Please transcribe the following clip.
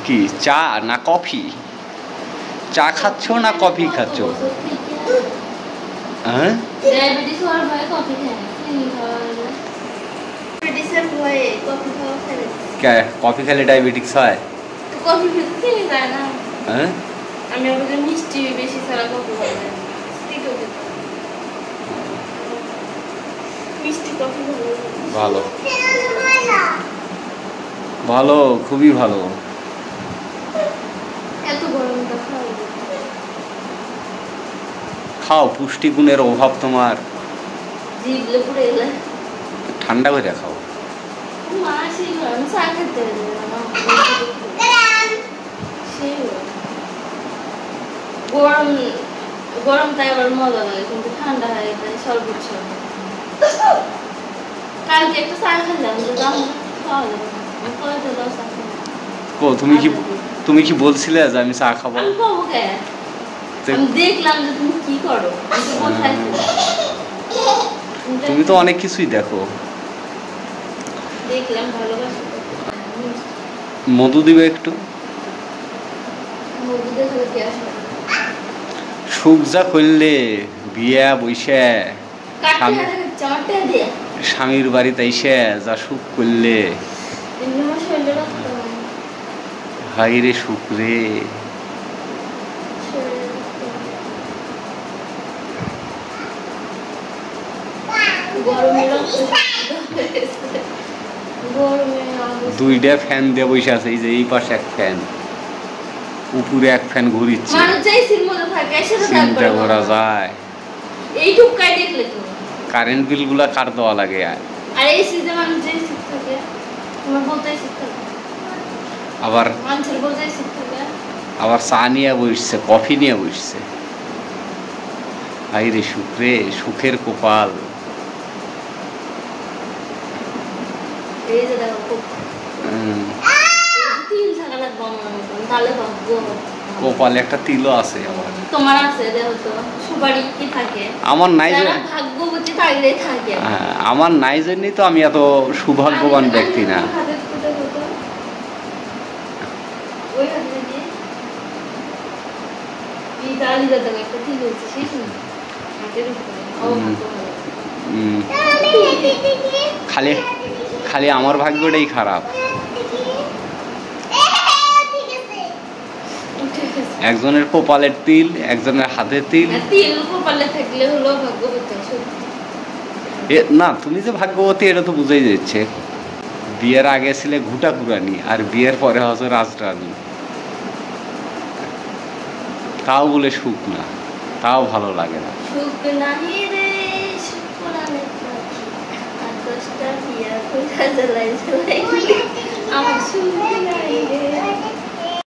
কি চা না কফি? চা খাচ্ছ না কফি খাচ্ছ? হ্যাঁ ডায়াবেটিস হওয়ার ভয়ে কফি খায় না, চিনি খাওয়ার ভয়ে কফি খাওয়া খায় না। কফি খেলে ডায়াবেটিস হয়? তো কফি খেতে চিনি যায় না। হ্যাঁ আমি আবার মিষ্টি বেশি ছাড়া কফি খাই না, মিষ্টি কফি ভালো ভালো, খুবই ভালো। এত গরমটা খাও, খাও, পুষ্টিগুণের অভাব তোমার। জিভলে পুরো এলে ঠান্ডা করে খাও। মা সেই গরম চা খেতে গরম গরমটাই আবার মজা লাগে, কিন্তু ঠান্ডা হয় শরবত শরবত। কালকে একটা চা খেলাম, খাওয়া যাবে তুমি কি বলছিলে যে আমি চা খাবো? আমি খাবো কে? আমি দেখলাম যে তুমি কি করো। তুমি তো অনেক কিছুই দেখো। দেখলাম ভালোবাসো। মধু দিবে একটু। মধু দেখলে কি আসবে? সুখ যা করলে বিয়া বইসে স্বামীর বাড়িতে এসে যা সুখ করলে, হাই রে সুখ রে। দুইটা ফ্যান দিয়ে বসে আছে, এই যে এই পাশে এক ফ্যান, উপরে এক ফ্যান ঘুরিচ্ছে, চিন্তা করা যায়। কারেন্ট বিল গুলা কার দেওয়া লাগে? আবার চা নিয়ে বসছে, কফি নিয়ে বসছে। হাই রে সুখ রে, সুখের কপাল। কপালে একটা তিলও আছে আমার। তোমার আছে দেখো তো, সুপারি কি থাকে? আমার নাই, ভাগ্যবতী থাকলে থাকে। আমার নাই জন্যই তো আমি এত সৌভাগ্যবান ব্যক্তি না। খালি খালি আমার ভাগ্যটাই খারাপ। একজনের কপালের তিল, একজনের হাতের তিল। না, তুমি যে ভাগ্যবতী এটা তো বুঝাই যাচ্ছে। বিয়ের আগে ছিলে ঘুটা কুরানি, আর বিয়ের পরে হচ্ছে রাজরানী। তাও বলে সুখ না, তাও ভালো লাগে না। সুখ নাহি রে, সুখ নাহি আর 10টা বিয়া কইরা জ্বালাই জ্বালাই আমার সুখ নাই রে।